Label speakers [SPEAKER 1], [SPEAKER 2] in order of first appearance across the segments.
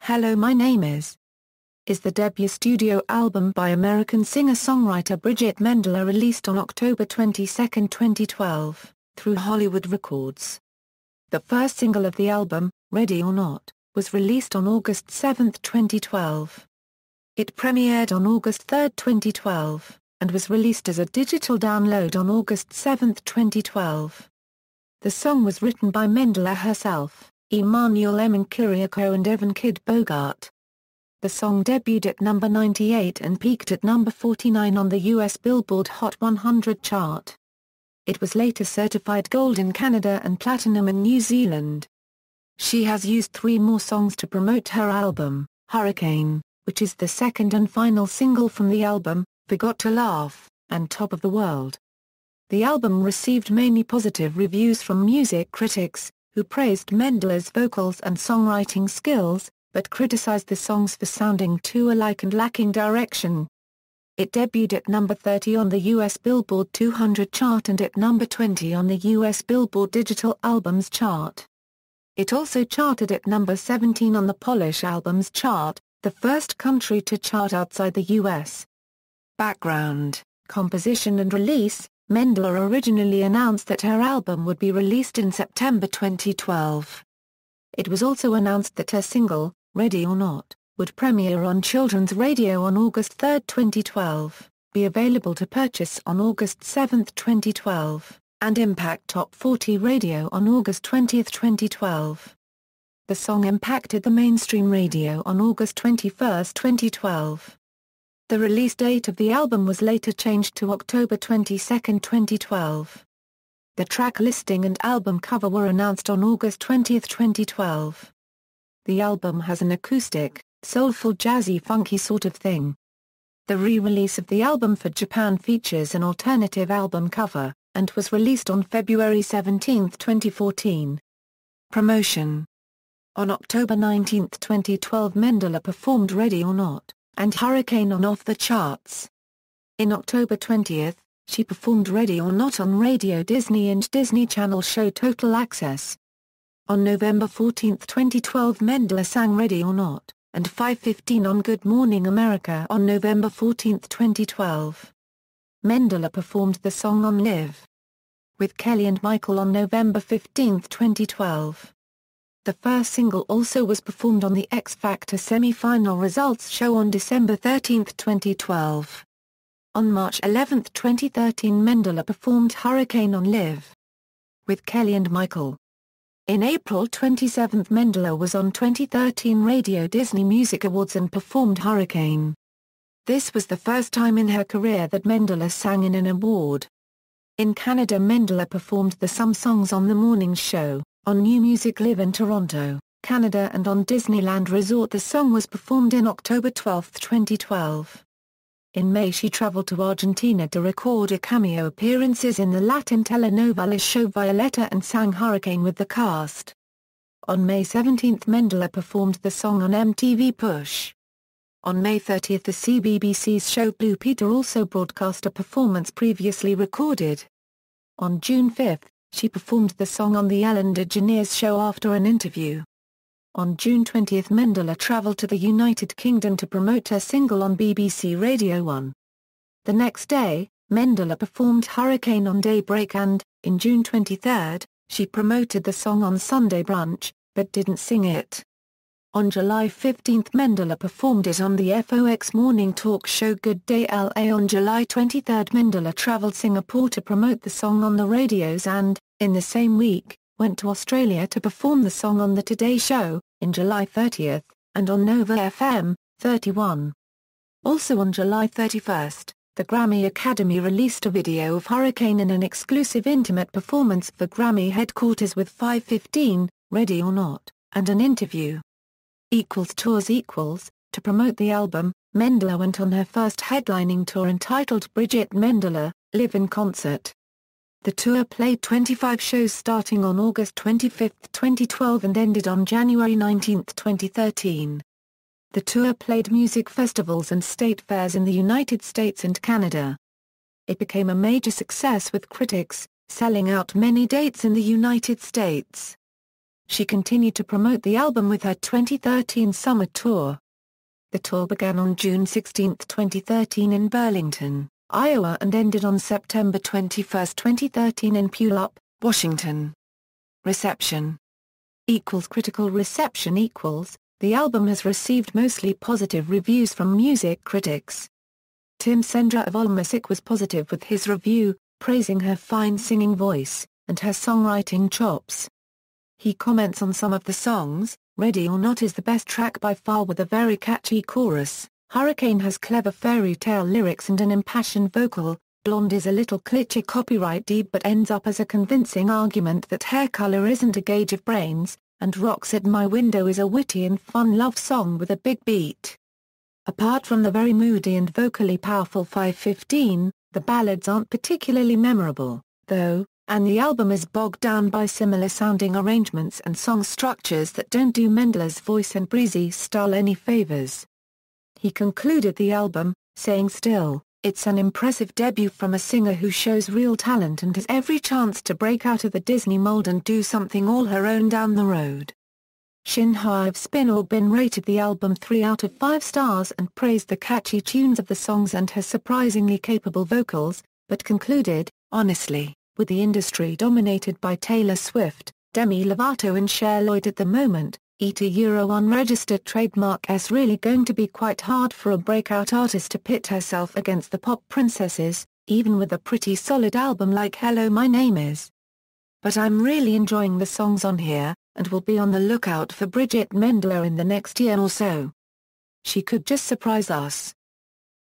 [SPEAKER 1] Hello, My Name is the debut studio album by American singer-songwriter Bridget Mendler, released on October 22, 2012, through Hollywood Records. The first single of the album, Ready or Not, was released on August 7, 2012. It premiered on August 3, 2012, and was released as a digital download on August 7, 2012. The song was written by Mendler herself, Emmanuel M. Kiriakou and Evan Kid Bogart. The song debuted at number 98 and peaked at number 49 on the US Billboard Hot 100 chart. It was later certified gold in Canada and platinum in New Zealand. She has used 3 more songs to promote her album, Hurricane, which is the second and final single from the album, Forgot to Laugh, and Top of the World. The album received mainly positive reviews from music critics, who praised Mendler's vocals and songwriting skills, but criticized the songs for sounding too alike and lacking direction. It debuted at number 30 on the US Billboard 200 chart and at number 20 on the US Billboard Digital Albums chart. It also charted at number 17 on the Polish Albums chart, the first country to chart outside the US. Background, composition and release. Mendler originally announced that her album would be released in September 2012. It was also announced that her single, Ready or Not, would premiere on children's radio on August 3, 2012, be available to purchase on August 7, 2012, and impact Top 40 radio on August 20, 2012. The song impacted the mainstream radio on August 21, 2012. The release date of the album was later changed to October 22, 2012. The track listing and album cover were announced on August 20, 2012. The album has an acoustic, soulful, jazzy, funky sort of thing. The re-release of the album for Japan features an alternative album cover, and was released on February 17, 2014. Promotion. On October 19, 2012, Mendler performed Ready or Not and Hurricane on Off the Charts. In October 20, she performed Ready or Not on Radio Disney and Disney Channel show Total Access. On November 14, 2012, Mendler sang Ready or Not, and 5:15 on Good Morning America on November 14, 2012. Mendler performed the song on Live with Kelly and Michael on November 15, 2012. The first single also was performed on the X Factor semi-final results show on December 13, 2012. On March 11, 2013, Mendler performed Hurricane on Live with Kelly and Michael. In April 27, Mendler was on 2013 Radio Disney Music Awards and performed Hurricane. This was the first time in her career that Mendler sang in an award. In Canada, Mendler performed the Some Songs on the Morning Show on New Music Live in Toronto, Canada, and on Disneyland Resort. The song was performed in October 12, 2012. In May, she traveled to Argentina to record a cameo appearances in the Latin telenovela show Violeta and sang Hurricane with the cast. On May 17, Mendler performed the song on MTV Push. On May 30, the CBBC's show Blue Peter also broadcast a performance previously recorded. On June 5, she performed the song on the Ellen DeGeneres show after an interview. On June 20, Mendler traveled to the United Kingdom to promote her single on BBC Radio 1. The next day, Mendler performed Hurricane on Daybreak and, in June 23, she promoted the song on Sunday Brunch, but didn't sing it. On July 15, Mendler performed it on the FOX morning talk show Good Day LA. On July 23, Mendler traveled Singapore to promote the song on the radios and, in the same week, went to Australia to perform the song on The Today Show, in July 30, and on Nova FM, 31. Also on July 31, the Grammy Academy released a video of Hurricane in an exclusive intimate performance for Grammy headquarters with 5:15, Ready or Not, and an interview. Tours. To promote the album, Mendler went on her first headlining tour entitled Bridget Mendler, Live in Concert. The tour played 25 shows starting on August 25, 2012 and ended on January 19, 2013. The tour played music festivals and state fairs in the United States and Canada. It became a major success with critics, selling out many dates in the United States. she continued to promote the album with her 2013 summer tour. The tour began on June 16, 2013 in Burlington, Iowa and ended on September 21, 2013 in Puyallup, Washington. Reception. Critical reception. The album has received mostly positive reviews from music critics. Tim Sendra of AllMusic was positive with his review, praising her fine singing voice and her songwriting chops. He comments on some of the songs. Ready or Not is the best track by far with a very catchy chorus. Hurricane has clever fairy tale lyrics and an impassioned vocal. Blonde is a little cliché copyright deep but ends up as a convincing argument that hair color isn't a gauge of brains, and Rocks at My Window is a witty and fun love song with a big beat. Apart from the very moody and vocally powerful 5:15, the ballads aren't particularly memorable, though, and the album is bogged down by similar-sounding arrangements and song structures that don't do Mendel's voice and breezy style any favors. He concluded the album, saying still, "It's an impressive debut from a singer who shows real talent and has every chance to break out of the Disney mold and do something all her own down the road." Shinhwa of Spin or Bin rated the album 3 out of 5 stars and praised the catchy tunes of the songs and her surprisingly capable vocals, but concluded, "Honestly, with the industry dominated by Taylor Swift, Demi Lovato and Cher Lloyd at the moment, unregistered trademark really going to be quite hard for a breakout artist to pit herself against the pop princesses, even with a pretty solid album like Hello My Name Is. But I'm really enjoying the songs on here, and will be on the lookout for Bridget Mendler in the next year or so. She could just surprise us."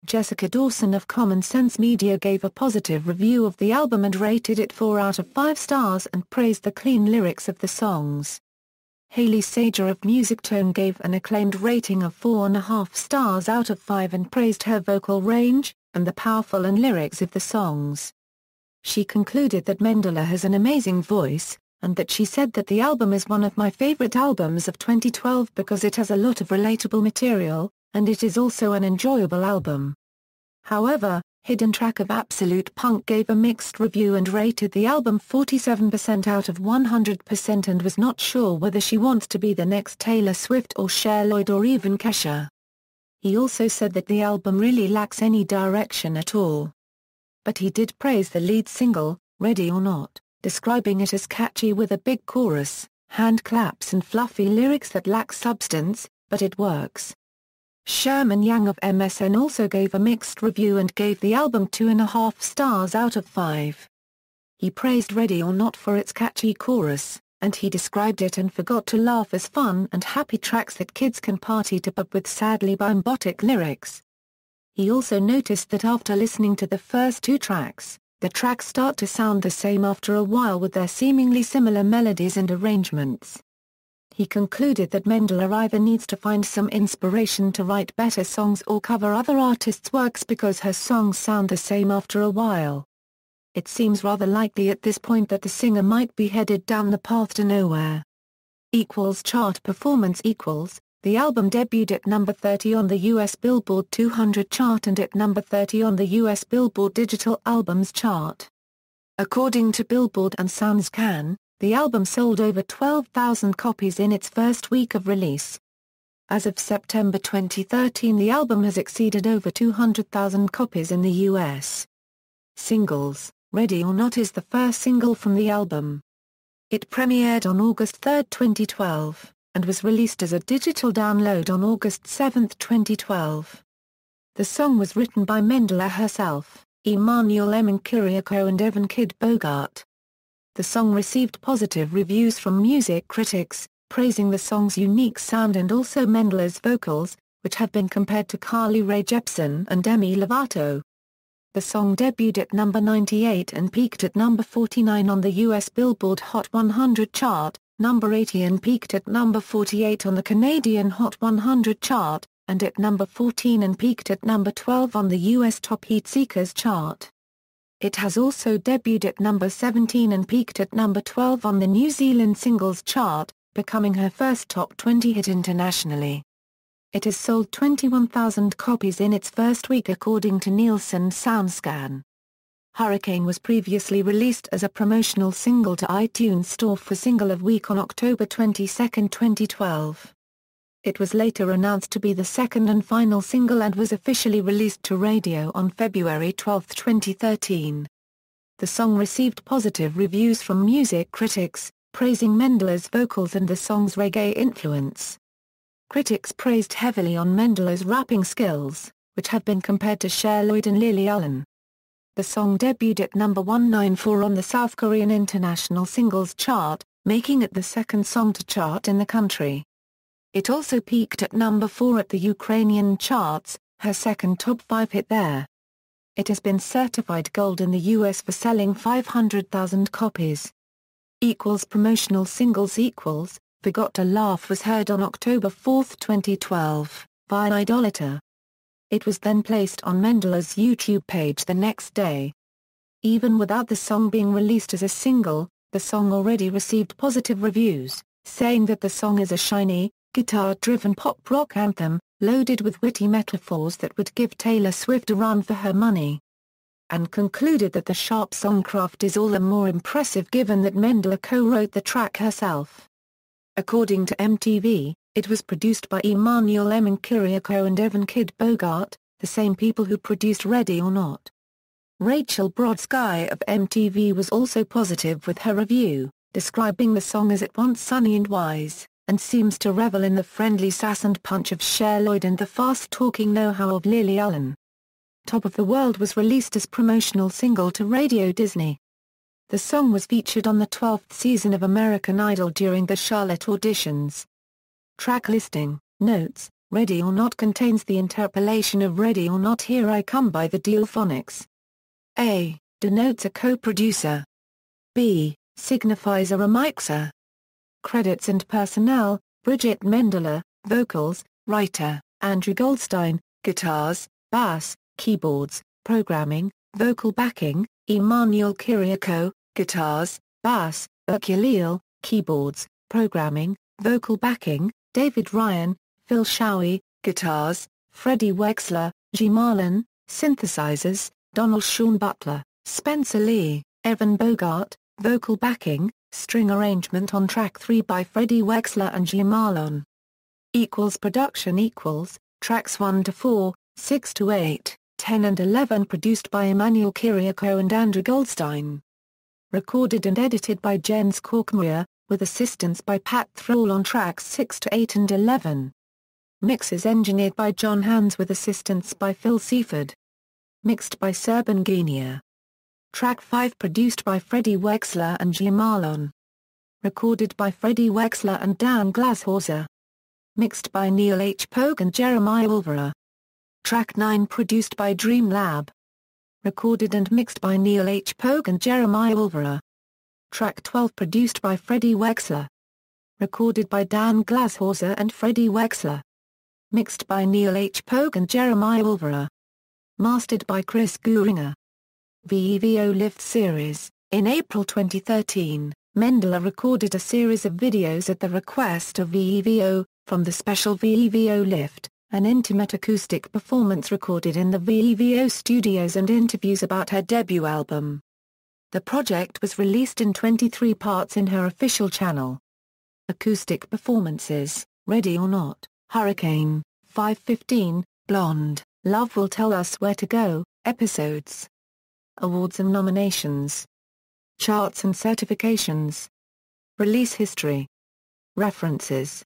[SPEAKER 1] Jessica Dawson of Common Sense Media gave a positive review of the album and rated it 4 out of 5 stars and praised the clean lyrics of the songs. Haley Sager of Music Tone gave an acclaimed rating of 4.5 stars out of 5 and praised her vocal range, and the powerful and lyrics of the songs. She concluded that Mendler has an amazing voice, and that she said that the album is one of my favorite albums of 2012 because it has a lot of relatable material, and it is also an enjoyable album. However, Hidden Track of Absolute Punk gave a mixed review and rated the album 47% out of 100% and was not sure whether she wants to be the next Taylor Swift or Cher Lloyd or even Kesha. He also said that the album really lacks any direction at all. But he did praise the lead single, Ready or Not, describing it as catchy with a big chorus, hand claps and fluffy lyrics that lack substance, but it works. Sherman Yang of MSN also gave a mixed review and gave the album 2.5 stars out of 5. He praised Ready or Not for its catchy chorus, and he described it and Forgot to Laugh as fun and happy tracks that kids can party to but with sadly bimbotic lyrics. He also noticed that after listening to the first 2 tracks, the tracks start to sound the same after a while with their seemingly similar melodies and arrangements. He concluded that Mendler either needs to find some inspiration to write better songs or cover other artists' works because her songs sound the same after a while. It seems rather likely at this point that the singer might be headed down the path to nowhere. Chart performance. The album debuted at number 30 on the US Billboard 200 chart and at number 30 on the US Billboard Digital Albums chart. According to Billboard and SoundScan, the album sold over 12,000 copies in its first week of release. As of September 2013, the album has exceeded over 200,000 copies in the US. Singles. Ready or Not is the first single from the album. It premiered on August 3, 2012, and was released as a digital download on August 7, 2012. The song was written by Mendler herself, Emmanuel M. Kiriakou and Evan Kid Bogart. The song received positive reviews from music critics, praising the song's unique sound and also Mendler's vocals, which have been compared to Carly Rae Jepsen and Demi Lovato. The song debuted at number 98 and peaked at number 49 on the US Billboard Hot 100 chart, number 80 and peaked at number 48 on the Canadian Hot 100 chart, and at number 14 and peaked at number 12 on the US Top Heat Seekers chart. It has also debuted at number 17 and peaked at number 12 on the New Zealand Singles Chart, becoming her first top 20 hit internationally. It has sold 21,000 copies in its first week according to Nielsen SoundScan. Hurricane was previously released as a promotional single to iTunes Store for Single of Week on October 22, 2012. It was later announced to be the second and final single and was officially released to radio on February 12, 2013. The song received positive reviews from music critics, praising Mendel's vocals and the song's reggae influence. Critics praised heavily on Mendel's rapping skills, which have been compared to Cher Lloyd and Lily Allen. The song debuted at number 194 on the South Korean International Singles Chart, making it the second song to chart in the country. It also peaked at number 4 at the Ukrainian charts, her second top 5 hit there. It has been certified gold in the US for selling 500,000 copies. Promotional singles Forgot to Laugh was heard on October 4, 2012, via Idolator. It was then placed on Mendel's YouTube page the next day. Even without the song being released as a single, the song already received positive reviews, saying that the song is a shiny, guitar-driven pop-rock anthem, loaded with witty metaphors that would give Taylor Swift a run for her money. And concluded that the sharp songcraft is all the more impressive given that Mendel co-wrote the track herself. According to MTV, it was produced by Emmanuel M. Kiriakou and Evan Kid Bogart, the same people who produced Ready or Not. Rachel Brodsky of MTV was also positive with her review, describing the song as at once sunny and wise, and seems to revel in the friendly sass and punch of Cher Lloyd and the fast-talking know-how of Lily Allen. Top of the World was released as promotional single to Radio Disney. The song was featured on the 12th season of American Idol during the Charlotte auditions. Track listing, notes, Ready or Not contains the interpolation of Ready or Not Here I Come by the Delphonics. A, denotes a co-producer. B, signifies a remixer. Credits and personnel, Bridget Mendler, vocals, writer, Andrew Goldstein, guitars, bass, keyboards, programming, vocal backing, Emmanuel Kiriakou, guitars, bass, ukulele, keyboards, programming, vocal backing, David Ryan, Phil Showie, guitars, Freddie Wexler, G. Marlin, synthesizers, Donald Sean Butler, Spencer Lee, Evan Bogart, vocal backing, string arrangement on track 3 by Freddie Wexler and G. Marlon. Production tracks 1 to 4, 6 to 8, 10 and 11 produced by Emmanuel Kiriakou and Andrew Goldstein. Recorded and edited by Jens Korkmaier, with assistance by Pat Thrall on tracks 6 to 8 and 11. Mixes engineered by John Hands with assistance by Phil Seaford. Mixed by Serban Guinea. Track 5 produced by Freddie Wexler and G. Marlon. Recorded by Freddie Wexler and Dan Glashauser. Mixed by Neil H. Pogue and Jeremiah Ulvera. Track 9 produced by Dream Lab. Recorded and mixed by Neil H. Pogue and Jeremiah Ulvera. Track 12 produced by Freddie Wexler. Recorded by Dan Glashauser and Freddie Wexler. Mixed by Neil H. Pogue and Jeremiah Ulvera. Mastered by Chris Gouringer. VEVO Lift Series. In April 2013, Mendler recorded a series of videos at the request of VEVO, from the special VEVO Lift, an intimate acoustic performance recorded in the VEVO studios and interviews about her debut album. The project was released in 23 parts in her official channel. Acoustic performances, Ready or Not, Hurricane, 5:15, Blonde, Love Will Tell Us Where to Go, episodes. Awards and nominations. Charts and certifications. Release history. References